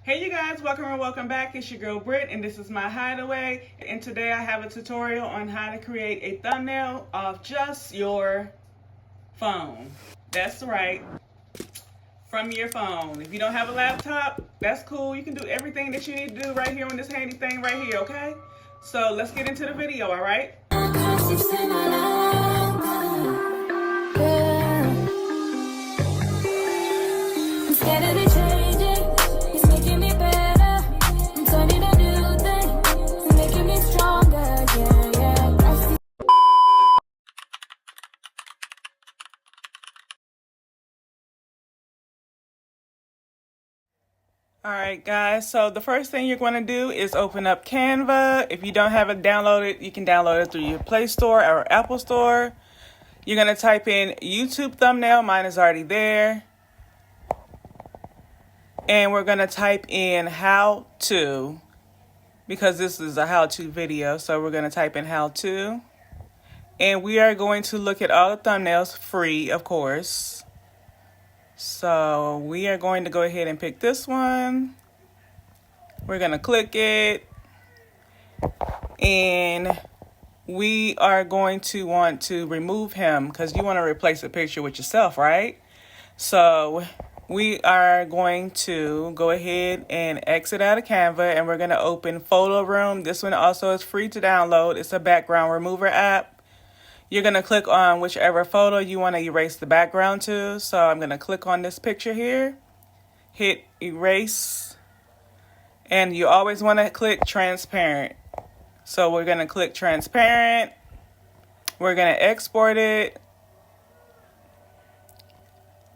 Hey you guys, welcome or welcome back. It's your girl Britt and this is my hideaway. And today I have a tutorial on how to create a thumbnail off just your phone. That's right, from your phone. If you don't have a laptop, that's cool. You can do everything that you need to do right here on this handy thing right here, okay? So let's get into the video, all right? Alright guys, so the first thing you're going to do is open up Canva. If you don't have it downloaded, you can download it through your Play Store or Apple Store. You're going to type in YouTube thumbnail. Mine is already there. And we're going to type in how to, because this is a how-to video. So we're going to type in how to. And we are going to look at all the thumbnails free, of course. So we are going to go ahead and pick this one. We're going to click it. And we are going to want to remove him because you want to replace the picture with yourself, right? So we are going to go ahead and exit out of Canva and we're going to open Photo Room. This one also is free to download. It's a background remover app. You're going to click on whichever photo you want to erase the background to. So I'm going to click on this picture here, hit erase, and you always want to click transparent. So we're going to click transparent. We're going to export it.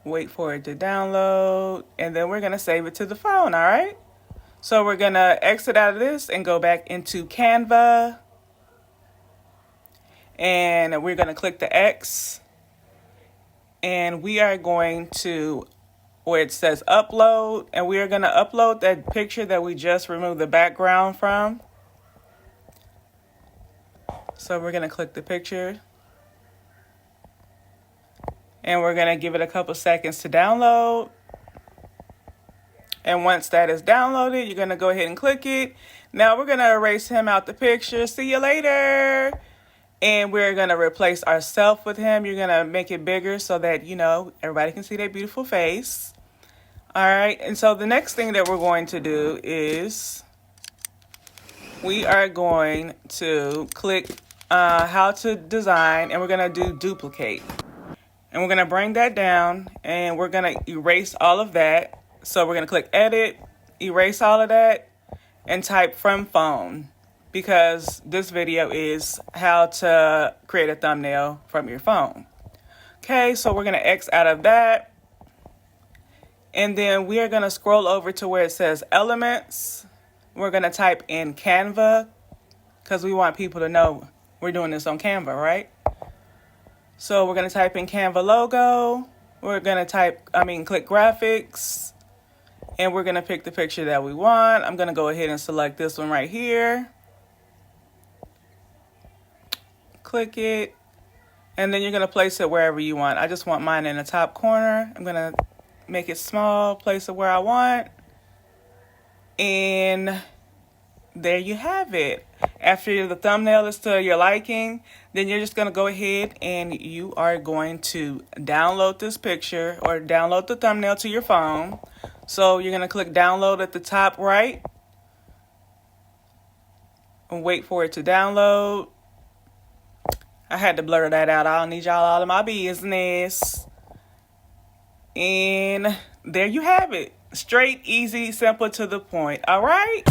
Wait for it to download, and then we're going to save it to the phone, all right? So we're going to exit out of this and go back into Canva. And we're going to click the X and we are going to where it says upload, and we are going to upload that picture that we just removed the background from. So we're going to click the picture and we're going to give it a couple seconds to download. And once that is downloaded, you're going to go ahead and click it. Now we're going to erase him out the picture. See you later. And we're going to replace ourselves with him. You're going to make it bigger so that, you know, everybody can see that beautiful face. All right. And so the next thing that we're going to do is we are going to click how to design, and we're going to do duplicate. And we're going to bring that down and we're going to erase all of that. So we're going to click edit, erase all of that, and type from phone. Because this video is how to create a thumbnail from your phone. Okay, so we're going to X out of that. And then we are going to scroll over to where it says elements. We're going to type in Canva because we want people to know we're doing this on Canva, right? So we're going to type in Canva logo. We're going to click graphics. And we're going to pick the picture that we want. I'm going to go ahead and select this one right here. Click it, and then you're going to place it wherever you want. I just want mine in the top corner. I'm going to make it small, place it where I want, and there you have it. After the thumbnail is to your liking, then you're just going to go ahead and you are going to download this picture or download the thumbnail to your phone. So you're going to click download at the top right and wait for it to download. I had to blur that out. I don't need y'all all in my business. And there you have it. Straight, easy, simple, to the point. All right?